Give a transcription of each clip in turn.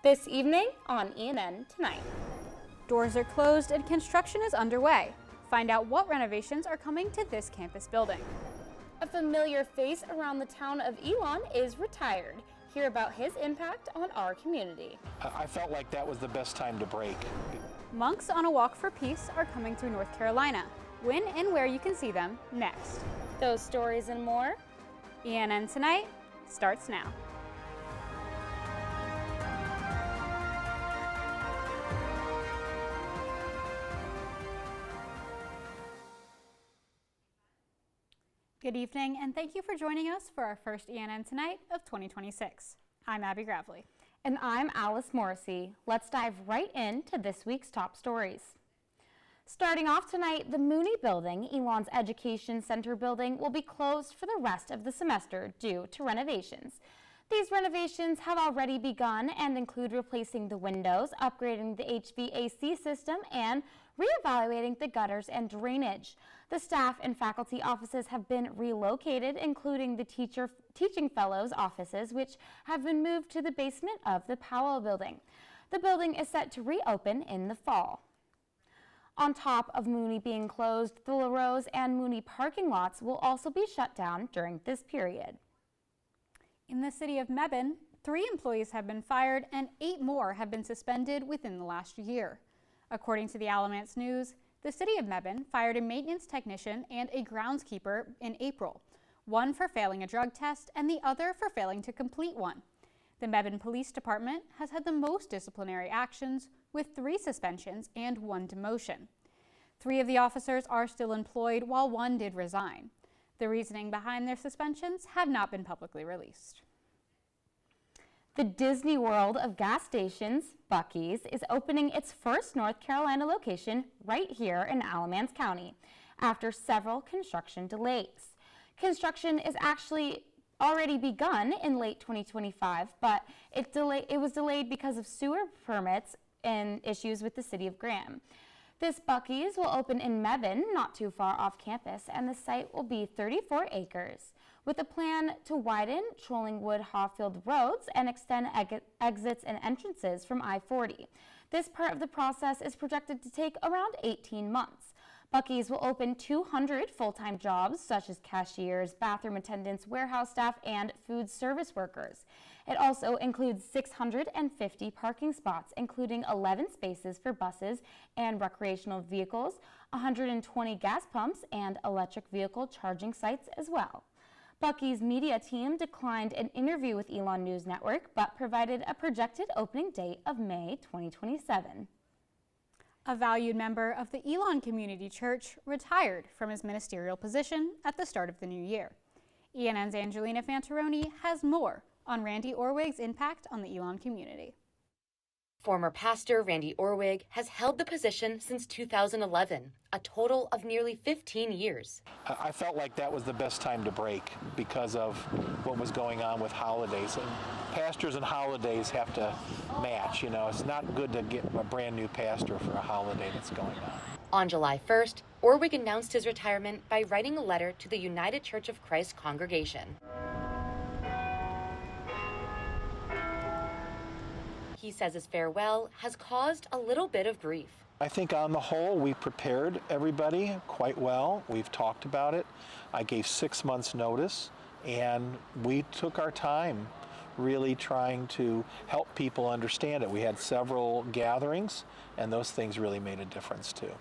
This evening on ENN Tonight. Doors are closed and construction is underway. Find out what renovations are coming to this campus building. A familiar face around the town of Elon is retired. Hear about his impact on our community. I felt like that was the best time to break. Monks on a Walk for Peace are coming through North Carolina. When and where you can see them next. Those stories and more. ENN Tonight starts now. Good evening, and thank you for joining us for our first ENN Tonight of 2026. I'm Abbie Gravely. And I'm Alice Morrissey. Let's dive right into this week's top stories. Starting off tonight, the Mooney Building, Elon's Education Center building, will be closed for the rest of the semester due to renovations. These renovations have already begun and include replacing the windows, upgrading the HVAC system, and reevaluating the gutters and drainage. The staff and faculty offices have been relocated, including the teaching fellows' offices, which have been moved to the basement of the Powell Building. The building is set to reopen in the fall. On top of Mooney being closed, the LaRose and Mooney parking lots will also be shut down during this period. In the city of Mebane, 3 employees have been fired and 8 more have been suspended within the last year. According to the Alamance News, the city of Mebane fired a maintenance technician and a groundskeeper in April, one for failing a drug test and the other for failing to complete one. The Mebane Police Department has had the most disciplinary actions, with 3 suspensions and 1 demotion. 3 of the officers are still employed while 1 did resign. The reasoning behind their suspensions have not been publicly released. The Disney World of gas stations, Buc-ee's, is opening its first North Carolina location right here in Alamance County after several construction delays. Construction is actually already begun in late 2025, but it was delayed because of sewer permits and issues with the city of Graham. This Buc-ee's will open in Mebane, not too far off campus, and the site will be 34 acres, with a plan to widen Trollingwood-Hawfield roads and extend exits and entrances from I-40. This part of the process is projected to take around 18 months. Buc-ee's will open 200 full-time jobs, such as cashiers, bathroom attendants, warehouse staff, and food service workers. It also includes 650 parking spots, including 11 spaces for buses and recreational vehicles, 120 gas pumps, and electric vehicle charging sites as well. Buc-ee's media team declined an interview with Elon News Network, but provided a projected opening date of May 2027. A valued member of the Elon Community Church retired from his ministerial position at the start of the new year. ENN's Anjolina Fantaroni has more on Randy Orwig's impact on the Elon community. Former pastor Randy Orwig has held the position since 2011, a total of nearly 15 years. I felt like that was the best time to break because of what was going on with holidays. And pastors and holidays have to match, It's not good to get a brand new pastor for a holiday that's going on. On July 1st, Orwig announced his retirement by writing a letter to the United Church of Christ congregation. He says his farewell has caused a little bit of grief. I think on the whole, we prepared everybody quite well. We've talked about it. I gave 6 months notice, and we took our time really trying to help people understand it. We had several gatherings, and those things really made a difference too.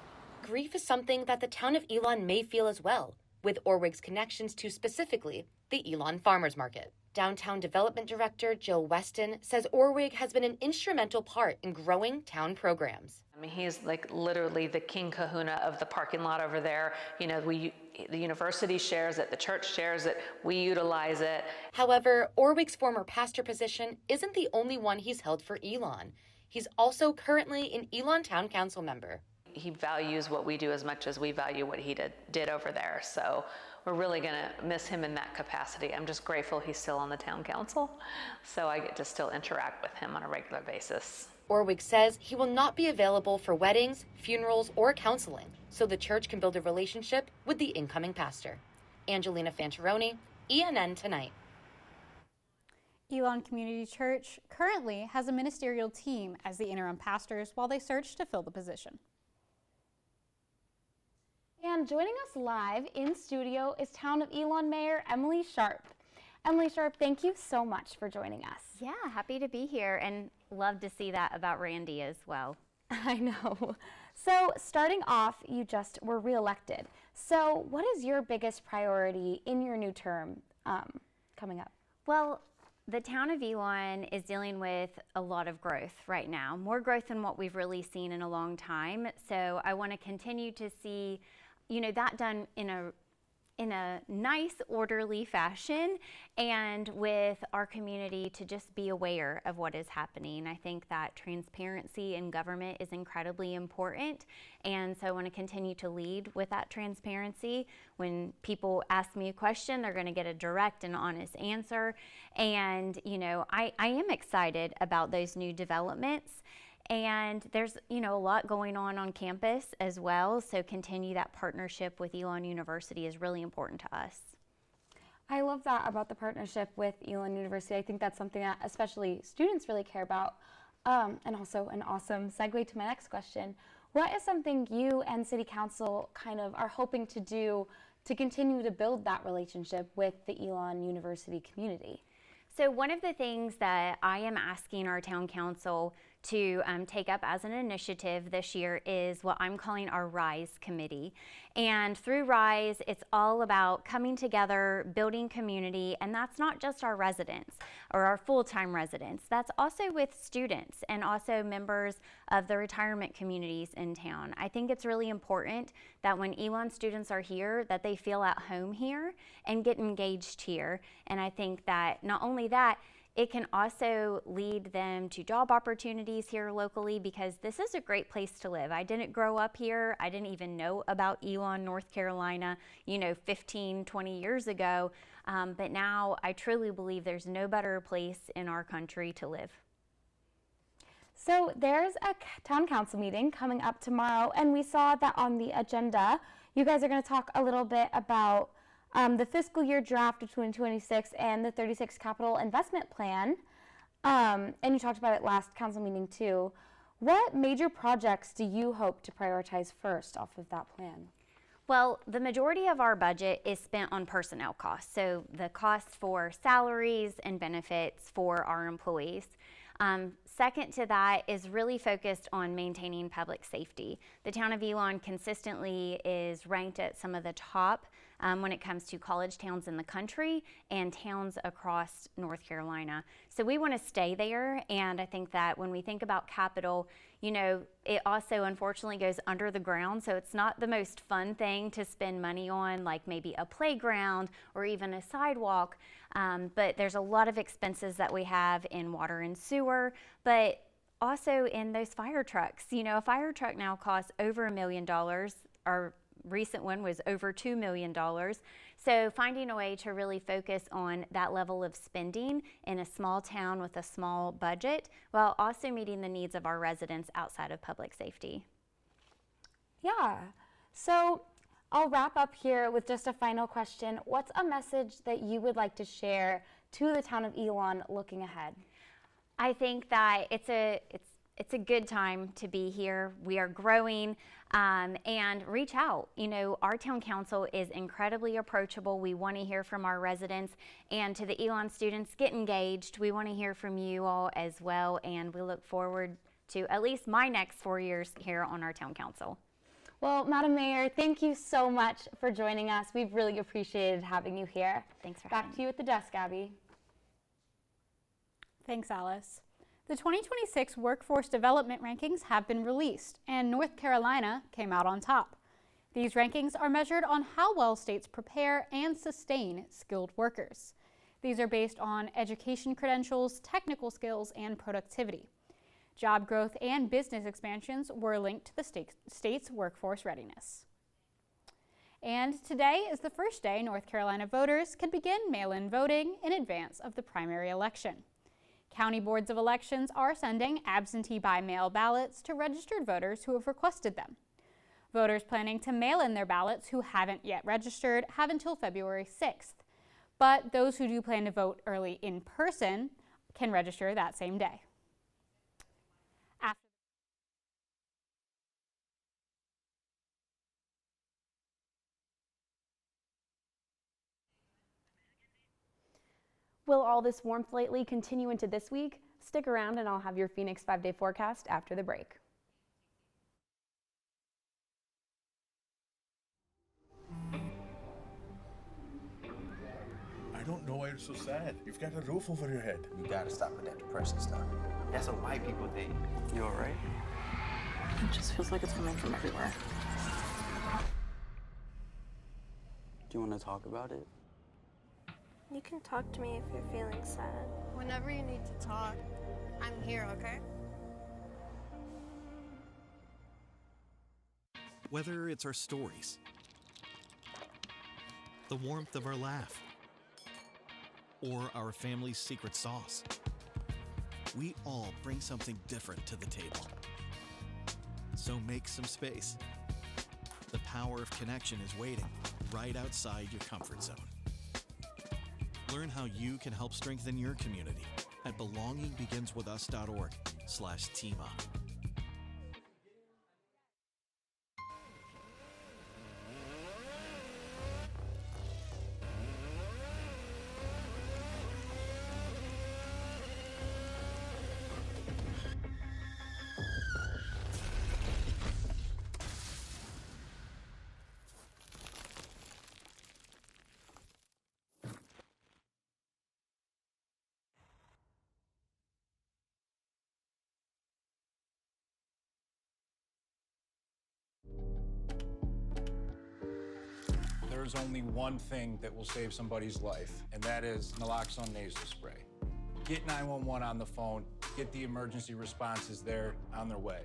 Grief is something that the town of Elon may feel as well, with Orwig's connections to specifically the Elon Farmers Market. Downtown Development Director Jill Weston says Orwig has been an instrumental part in growing town programs. I mean, he's like literally the king kahuna of the parking lot over there. The university shares it, the church shares it, we utilize it. However, Orwig's former pastor position isn't the only one he's held for Elon. He's also currently an Elon Town Council member. He values what we do as much as we value what he did over there. So we're really going to miss him in that capacity. I'm just grateful he's still on the town council, so I get to still interact with him on a regular basis. Orwig says he will not be available for weddings, funerals, or counseling, so the church can build a relationship with the incoming pastor. Anjolina Fantaroni, ENN Tonight. Elon Community Church currently has a ministerial team as the interim pastors while they search to fill the position. And joining us live in studio is Town of Elon Mayor Emily Sharp. Emily Sharp, thank you so much for joining us. Yeah, happy to be here and love to see that about Randy as well. I know. So starting off, you just were reelected. So what is your biggest priority in your new term coming up? Well, the town of Elon is dealing with a lot of growth right now, more growth than what we've really seen in a long time. So I want to continue to see, that done in a nice, orderly fashion, and with our community to just be aware of what is happening. I think that transparency in government is incredibly important, and so I want to continue to lead with that transparency. When people ask me a question, they're going to get a direct and honest answer, and I am excited about those new developments. And there's, a lot going on campus as well, so continue that partnership with Elon University is really important to us. I love that about the partnership with Elon University. I think that's something that especially students really care about. And also an awesome segue to my next question. What is something you and City Council kind of are hoping to do to continue to build that relationship with the Elon University community? So one of the things that I am asking our town council to take up as an initiative this year is what I'm calling our RISE committee. And through RISE, it's all about coming together, building community, and that's not just our residents or our full-time residents. That's also with students and also members of the retirement communities in town. I think it's really important that when Elon students are here, that they feel at home here and get engaged here. And I think that not only that, it can also lead them to job opportunities here locally, because this is a great place to live. I didn't grow up here. I didn't even know about Elon, North Carolina, 15, 20 years ago. But now I truly believe there's no better place in our country to live. So there's a town council meeting coming up tomorrow, and we saw that on the agenda. You guys are going to talk a little bit about the fiscal year draft of 2026 and the 36 capital investment plan. And you talked about it last council meeting too. What major projects do you hope to prioritize first off of that plan? Well, the majority of our budget is spent on personnel costs, so the costs for salaries and benefits for our employees. Second to that is really focused on maintaining public safety. The town of Elon consistently is ranked at some of the top when it comes to college towns in the country and towns across North Carolina. So we want to stay there, and I think that when we think about capital, it also unfortunately goes under the ground, so it's not the most fun thing to spend money on, like maybe a playground or even a sidewalk, but there's a lot of expenses that we have in water and sewer, but also in those fire trucks. A fire truck now costs over $1 million. Our recent one was over $2 million. So finding a way to really focus on that level of spending in a small town with a small budget, while also meeting the needs of our residents outside of public safety. Yeah, so I'll wrap up here with just a final question. What's a message that you would like to share to the town of Elon looking ahead? I think that it's a good time to be here. We are growing, and reach out. Our town council is incredibly approachable. We want to hear from our residents, and to the Elon students, get engaged. We want to hear from you all as well, and we look forward to at least my next 4 years here on our town council. Well, Madam Mayor, thank you so much for joining us. We've really appreciated having you here. Thanks for having me. Back to you at the desk, Abbie. Thanks, Alice. The 2026 Workforce Development Rankings have been released, and North Carolina came out on top. These rankings are measured on how well states prepare and sustain skilled workers. These are based on education credentials, technical skills, and productivity. Job growth and business expansions were linked to the state's workforce readiness. And today is the first day North Carolina voters can begin mail-in voting in advance of the primary election. County boards of elections are sending absentee by mail ballots to registered voters who have requested them. Voters planning to mail in their ballots who haven't yet registered have until February 6th. But those who do plan to vote early in person can register that same day. Will all this warmth lately continue into this week? Stick around and I'll have your Phoenix 5-day forecast after the break. I don't know why you're so sad. You've got a roof over your head. You gotta stop with that depression stuff. That's what white people think. You all right? It just feels like it's coming from everywhere. Do you want to talk about it? You can talk to me if you're feeling sad. Whenever you need to talk, I'm here, okay? Whether it's our stories, the warmth of our laugh, or our family's secret sauce, we all bring something different to the table. So make some space. The power of connection is waiting right outside your comfort zone. Learn how you can help strengthen your community at belongingbeginswithus.org/teamup. There's only one thing that will save somebody's life, and that is naloxone nasal spray. Get 911 on the phone, get the emergency responses there on their way.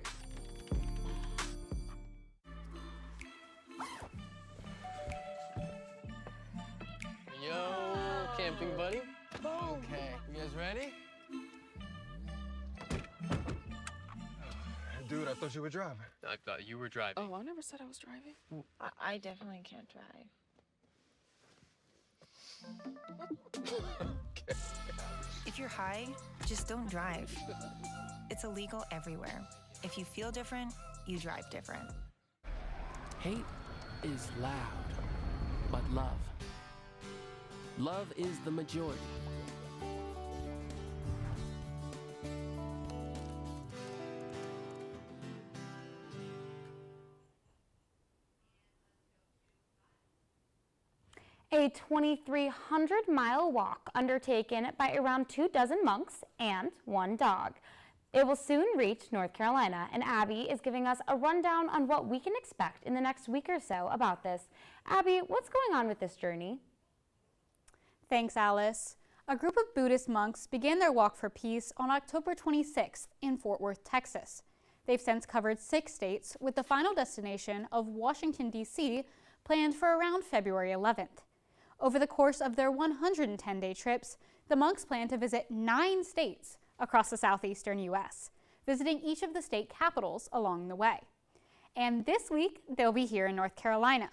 Yo, camping buddy. Okay, you guys ready? Dude, I thought you were driving. I thought you were driving. Oh, I never said I was driving. I definitely can't drive. Okay. If you're high, just don't drive. It's illegal everywhere. If you feel different, you drive different. Hate is loud, but love is the majority. A 2,300-mile walk undertaken by around 24 monks and 1 dog. It will soon reach North Carolina, and Abbie is giving us a rundown on what we can expect in the next week or so about this. Abbie, what's going on with this journey? Thanks, Alice. A group of Buddhist monks began their walk for peace on October 26th in Fort Worth, Texas. They've since covered 6 states, with the final destination of Washington, D.C. planned for around February 11th. Over the course of their 110-day trips, the monks plan to visit 9 states across the southeastern U.S., visiting each of the state capitals along the way. And this week, they'll be here in North Carolina.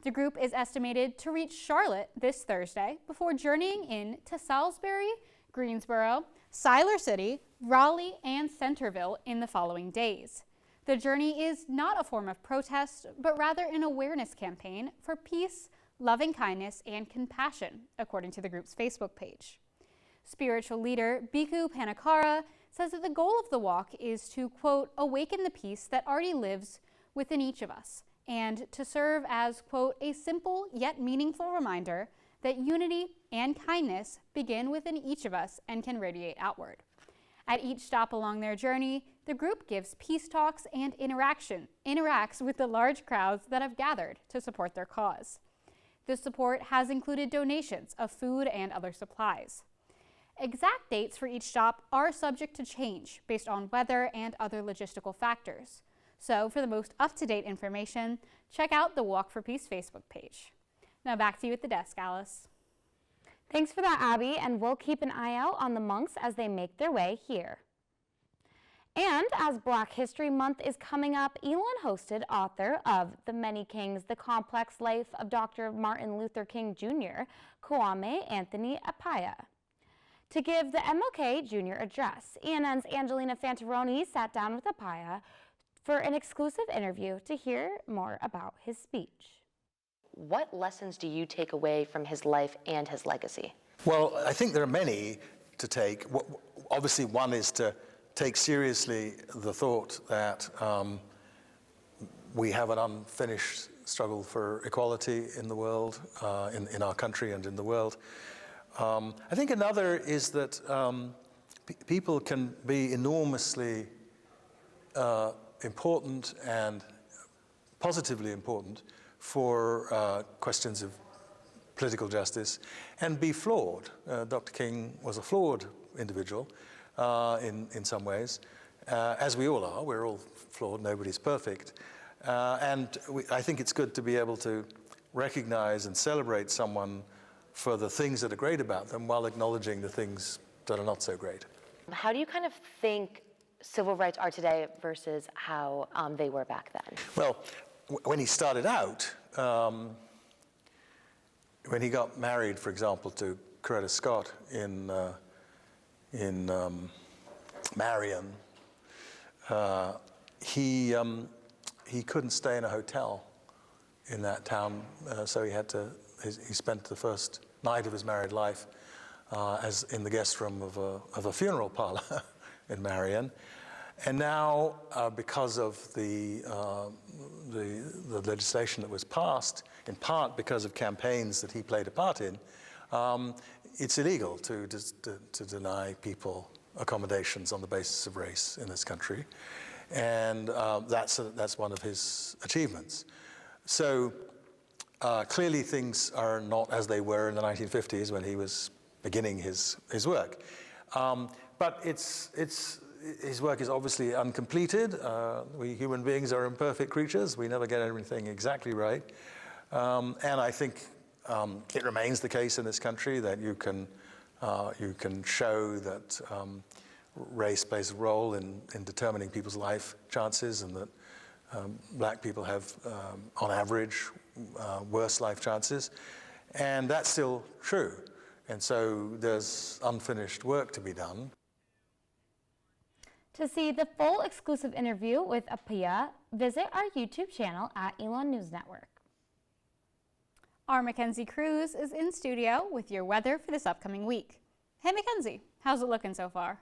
The group is estimated to reach Charlotte this Thursday before journeying in to Salisbury, Greensboro, Siler City, Raleigh, and Centerville in the following days. The journey is not a form of protest, but rather an awareness campaign for peace, loving kindness, and compassion, according to the group's Facebook page. Spiritual leader Bhikkhu Panagakos says that the goal of the walk is to, quote, awaken the peace that already lives within each of us, and to serve as, quote, a simple yet meaningful reminder that unity and kindness begin within each of us and can radiate outward. At each stop along their journey, the group gives peace talks and interacts with the large crowds that have gathered to support their cause. This support has included donations of food and other supplies. Exact dates for each stop are subject to change based on weather and other logistical factors. So for the most up-to-date information, check out the Walk for Peace Facebook page. Now back to you at the desk, Alice. Thanks for that, Abbie, and we'll keep an eye out on the monks as they make their way here. And as Black History Month is coming up, Elon hosted author of The Many Kings, The Complex Life of Dr. Martin Luther King Jr., Kwame Anthony Appiah. To give the MLK Jr. address, ENN's Anjolina Fantaroni sat down with Abbie for an exclusive interview to hear more about his speech. What lessons do you take away from his life and his legacy? Well, I think there are many to take. Obviously, one is to take seriously the thought that we have an unfinished struggle for equality in the world, in our country and in the world. I think another is that people can be enormously important and positively important for questions of political justice and be flawed. Dr. King was a flawed individual in some ways, as we all are. We're all flawed, nobody's perfect. I think it's good to be able to recognize and celebrate someone for the things that are great about them while acknowledging the things that are not so great. How do you kind of think civil rights are today versus how they were back then? Well, when he started out, when he got married, for example, to Coretta Scott in Marion, he couldn't stay in a hotel in that town, so he spent the first night of his married life as in the guest room of a funeral parlor in Marion. And now, because of the legislation that was passed, in part because of campaigns that he played a part in, it's illegal to deny people accommodations on the basis of race in this country. And that's one of his achievements. So clearly things are not as they were in the 1950s when he was beginning his work. But his work is obviously uncompleted. We human beings are imperfect creatures. We never get everything exactly right. And I think it remains the case in this country that you can show that race plays a role in determining people's life chances, and that black people have, on average, worse life chances. And that's still true. And so there's unfinished work to be done. To see the full exclusive interview with Abbie, visit our YouTube channel at Elon News Network. Our Mackenzie Cruz is in studio with your weather for this upcoming week. Hey Mackenzie, how's it looking so far?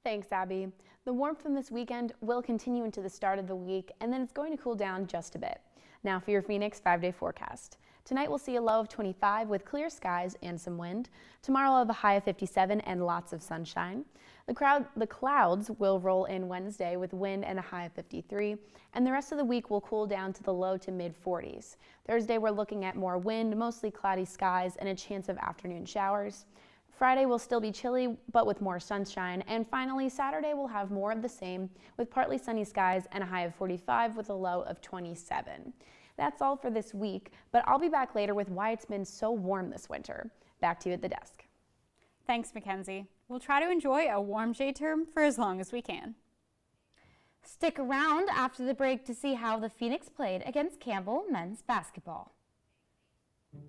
Thanks, Abbie. The warmth from this weekend will continue into the start of the week, and then it's going to cool down just a bit. Now for your Phoenix 5-day forecast. Tonight we'll see a low of 25 with clear skies and some wind. Tomorrow we'll have a high of 57 and lots of sunshine. The clouds will roll in Wednesday with wind and a high of 53, and the rest of the week will cool down to the low to mid 40s. Thursday we're looking at more wind, mostly cloudy skies, and a chance of afternoon showers. Friday will still be chilly, but with more sunshine. And finally, Saturday will have more of the same with partly sunny skies and a high of 45 with a low of 27. That's all for this week, but I'll be back later with why it's been so warm this winter. Back to you at the desk. Thanks, Mackenzie. We'll try to enjoy a warm J-term for as long as we can. Stick around after the break to see how the Phoenix played against Campbell men's basketball.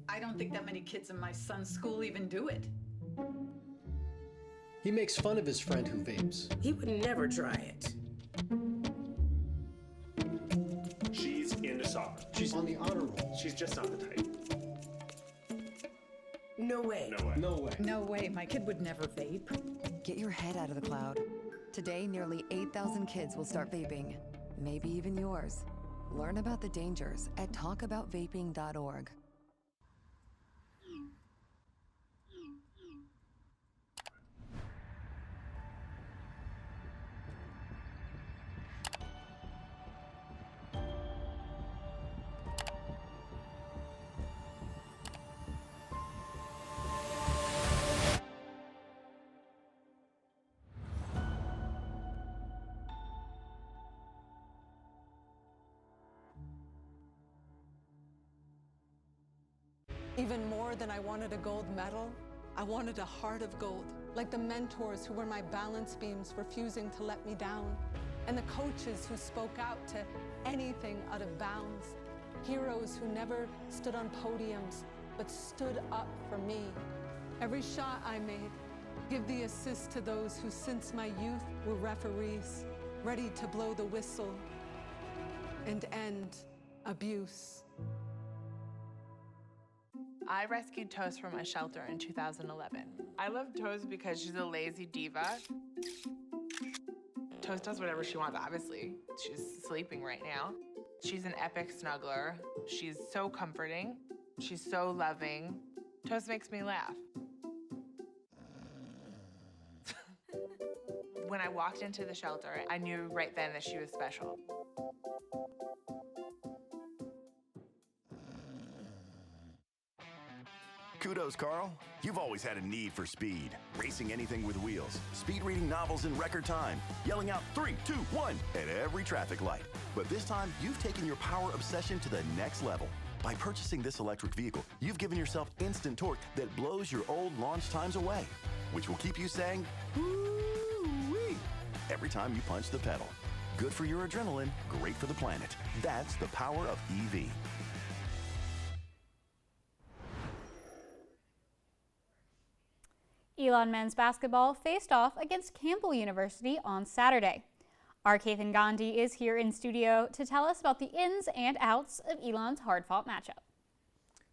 I don't think that many kids in my son's school even do it. He makes fun of his friend who vapes. He would never try it. She's into soccer. She's on the honor roll. She's just not the type. No way. No way. No way. No way, my kid would never vape. Get your head out of the cloud. Today, nearly 8,000 kids will start vaping. Maybe even yours. Learn about the dangers at talkaboutvaping.org. Even more than I wanted a gold medal, I wanted a heart of gold, like the mentors who were my balance beams refusing to let me down, and the coaches who spoke out to anything out of bounds, heroes who never stood on podiums, but stood up for me, Every shot I made, give the assist to those who since my youth were referees, ready to blow the whistle and end abuse. I rescued Toast from a shelter in 2011. I love Toast because she's a lazy diva. Toast does whatever she wants, obviously. She's sleeping right now. She's an epic snuggler. She's so comforting. She's so loving. Toast makes me laugh. When I walked into the shelter, I knew right then that she was special. Kudos, Carl. You've always had a need for speed. Racing anything with wheels, speed reading novels in record time, yelling out 3, 2, 1 at every traffic light. But this time, you've taken your power obsession to the next level. By purchasing this electric vehicle, you've given yourself instant torque that blows your old launch times away, which will keep you saying, "Woo-wee," every time you punch the pedal. Good for your adrenaline, great for the planet. That's the power of EV. Elon men's basketball faced off against Campbell University on Saturday. Our Kathan Gandhi is here in studio to tell us about the ins and outs of Elon's hard-fought matchup.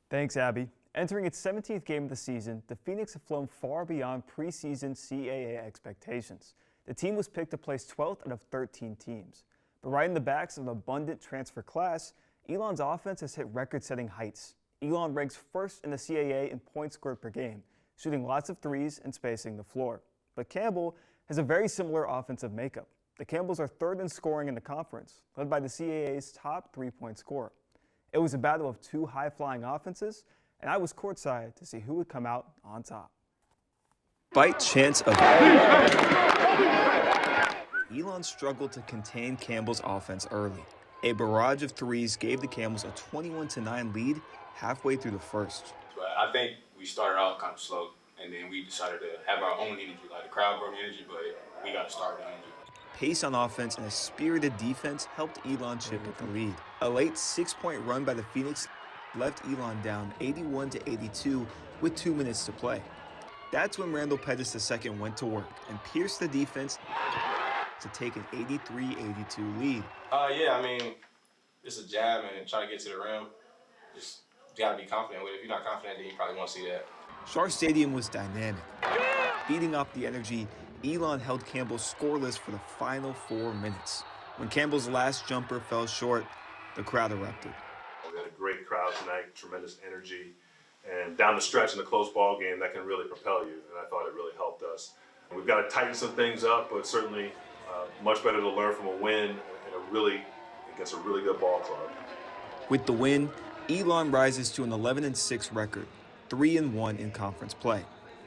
Thanks, Abbie. Entering its 17th game of the season, the Phoenix have flown far beyond preseason CAA expectations. The team was picked to place 12th out of 13 teams. But riding the backs of an abundant transfer class, Elon's offense has hit record-setting heights. Elon ranks first in the CAA in points scored per game, shooting lots of threes and spacing the floor. But Campbell has a very similar offensive makeup. The Campbells are third in scoring in the conference, led by the CAA's top three-point scorer. It was a battle of two high-flying offenses, and I was courtside to see who would come out on top. Despite chance of Elon struggled to contain Campbell's offense early. A barrage of threes gave the Campbells a 21-9 lead halfway through the first. But I think we started out kind of slow, and then we decided to have our own energy. Like the crowd brought energy, but we got to start the energy. Pace on offense and a spirited defense helped Elon chip at the lead. A late 6-point run by the Phoenix left Elon down 81-82 with 2 minutes to play. That's when Randall Pettis II went to work and pierced the defense to take an 83-82 lead. Yeah, I mean, it's a jab and try to get to the rim. Just gotta be confident with it. If you're not confident, then you probably won't see that. Shar Stadium was dynamic. Feeding off the energy, Elon held Campbell scoreless for the final 4 minutes. When Campbell's last jumper fell short, the crowd erupted. We had a great crowd tonight, tremendous energy, and down the stretch in a close ball game, that can really propel you, and I thought it really helped us. We've got to tighten some things up, but certainly much better to learn from a win and against a really good ball club. With the win, Elon rises to an 11-6 record, 3-1 in conference play.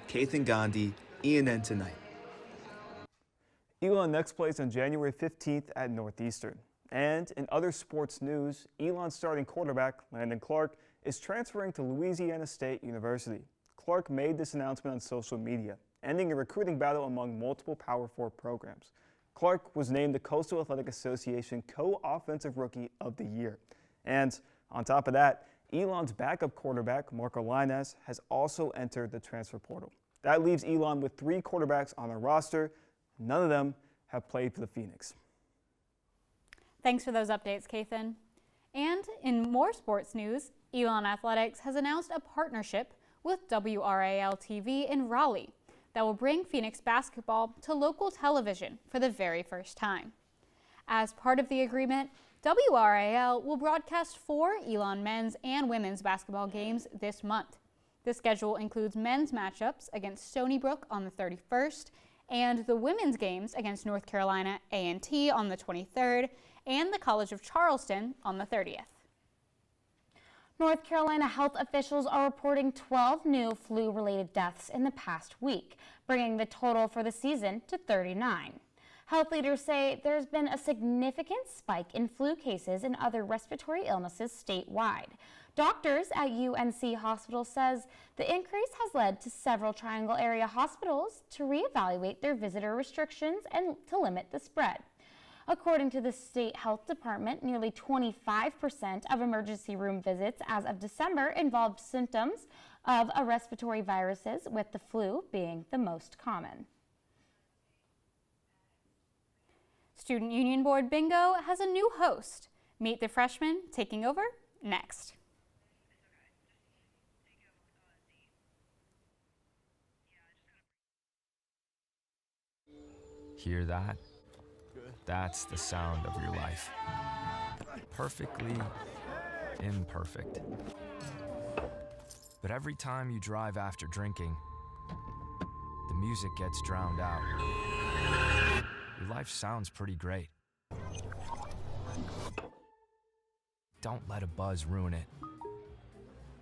Kathan Gandhi, ENN Tonight. Elon next plays on January 15th at Northeastern. And in other sports news, Elon's starting quarterback, Landon Clark, is transferring to Louisiana State University. Clark made this announcement on social media, ending a recruiting battle among multiple Power 4 programs. Clark was named the Coastal Athletic Association Co-Offensive Rookie of the Year. And on top of that, Elon's backup quarterback, Marco Linez, has also entered the transfer portal. That leaves Elon with 3 quarterbacks on the roster. None of them have played for the Phoenix. Thanks for those updates, Kathan. And in more sports news, Elon Athletics has announced a partnership with WRAL TV in Raleigh that will bring Phoenix basketball to local television for the very first time. As part of the agreement, WRAL will broadcast 4 Elon men's and women's basketball games this month. The schedule includes men's matchups against Stony Brook on the 31st and the women's games against North Carolina A&T on the 23rd and the College of Charleston on the 30th. North Carolina health officials are reporting 12 new flu-related deaths in the past week, bringing the total for the season to 39. Health leaders say there's been a significant spike in flu cases and other respiratory illnesses statewide. Doctors at UNC Hospital says the increase has led to several Triangle area hospitals to reevaluate their visitor restrictions and to limit the spread. According to the state health department, nearly 25% of emergency room visits as of December involved symptoms of respiratory viruses, with the flu being the most common. Student Union Board Bingo has a new host. Meet the freshmen taking over next. Hear that? That's the sound of your life. Perfectly imperfect. But every time you drive after drinking, the music gets drowned out. Your life sounds pretty great. Don't let a buzz ruin it.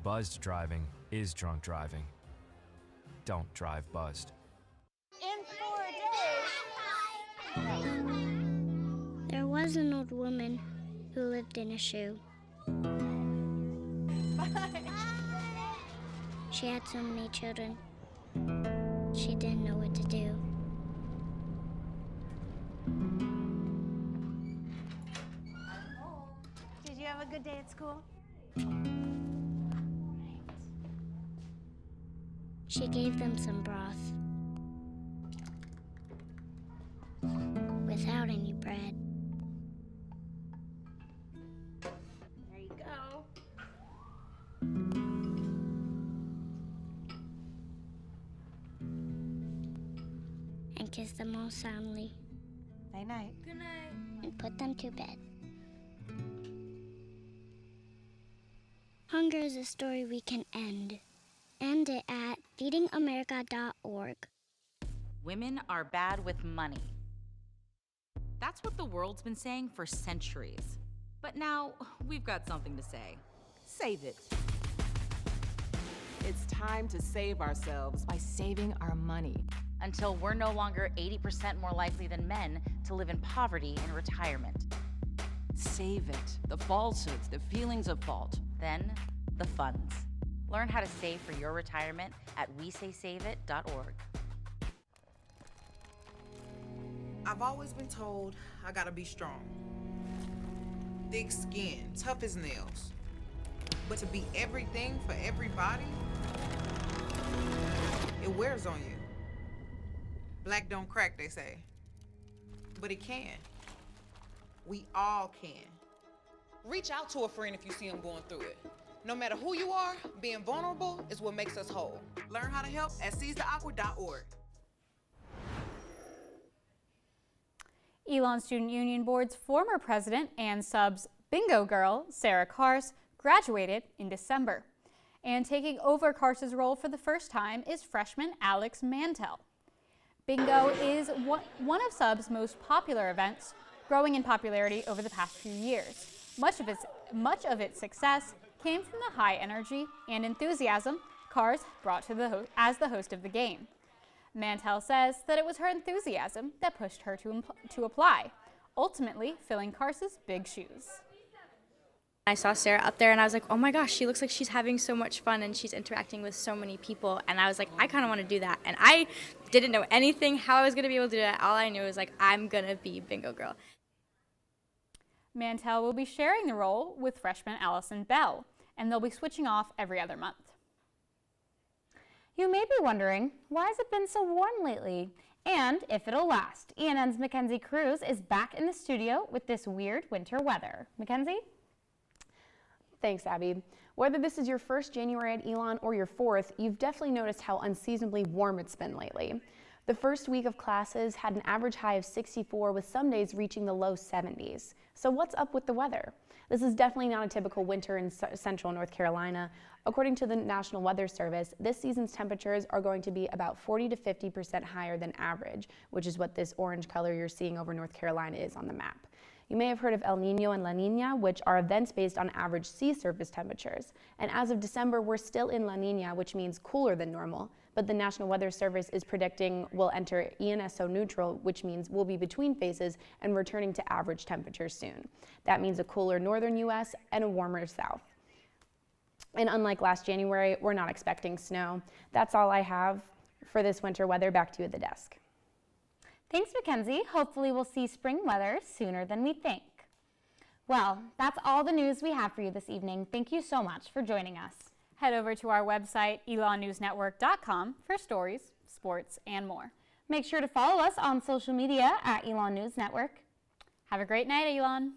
Buzzed driving is drunk driving. Don't drive buzzed. In 4 days. There was an old woman who lived in a shoe. She had so many children. She didn't know what to do. Did you have a good day at school? She gave them some broth without any bread. There you go. And kissed them all soundly. Night night. Good night. And put them to bed. Hunger is a story we can end. End it at feedingamerica.org. Women are bad with money. That's what the world's been saying for centuries. But now, we've got something to say. Save it. It's time to save ourselves by saving our money. Until we're no longer 80% more likely than men to live in poverty in retirement. Save it. The falsehoods, the feelings of fault. Then, the funds. Learn how to save for your retirement at wesaysaveit.org. I've always been told I gotta be strong. Thick skin, tough as nails. But to be everything for everybody, it wears on you. Black don't crack, they say. But it can. We all can. Reach out to a friend if you see them going through it. No matter who you are, being vulnerable is what makes us whole. Learn how to help at seizetheawkward.org. Elon Student Union Board's former president and subs bingo girl, Sarah Kars, graduated in December. And taking over Kars's role for the first time is freshman Alex Mantel. Bingo is one of subs' most popular events, growing in popularity over the past few years. Much of its success came from the high energy and enthusiasm Kars brought to as the host of the game. Mantel says that it was her enthusiasm that pushed her to apply, ultimately filling Kars's big shoes. I saw Sarah up there and I was like, oh my gosh, she looks like she's having so much fun and she's interacting with so many people. And I was like, I kind of want to do that. And I didn't know anything how I was going to be able to do that. All I knew was like, I'm going to be bingo girl. Mantel will be sharing the role with freshman Allison Bell, and they'll be switching off every other month. You may be wondering, why has it been so warm lately? And if it'll last. ENN's Mackenzie Cruz is back in the studio with this weird winter weather. Mackenzie? Thanks, Abbie. Whether this is your first January at Elon or your fourth, you've definitely noticed how unseasonably warm it's been lately. The first week of classes had an average high of 64, with some days reaching the low 70s. So what's up with the weather? This is definitely not a typical winter in central North Carolina. According to the National Weather Service, this season's temperatures are going to be about 40 to 50% higher than average, which is what this orange color you're seeing over North Carolina is on the map. You may have heard of El Niño and La Niña, which are events based on average sea surface temperatures. And as of December, we're still in La Niña, which means cooler than normal. But the National Weather Service is predicting we'll enter ENSO neutral, which means we'll be between phases and returning to average temperatures soon. That means a cooler northern U.S. and a warmer south. And unlike last January, we're not expecting snow. That's all I have for this winter weather. Back to you at the desk. Thanks, Mackenzie. Hopefully we'll see spring weather sooner than we think. Well, that's all the news we have for you this evening. Thank you so much for joining us. head over to our website, elonnewsnetwork.com, for stories, sports, and more. Make sure to follow us on social media at Elon News Network. Have a great night, Elon.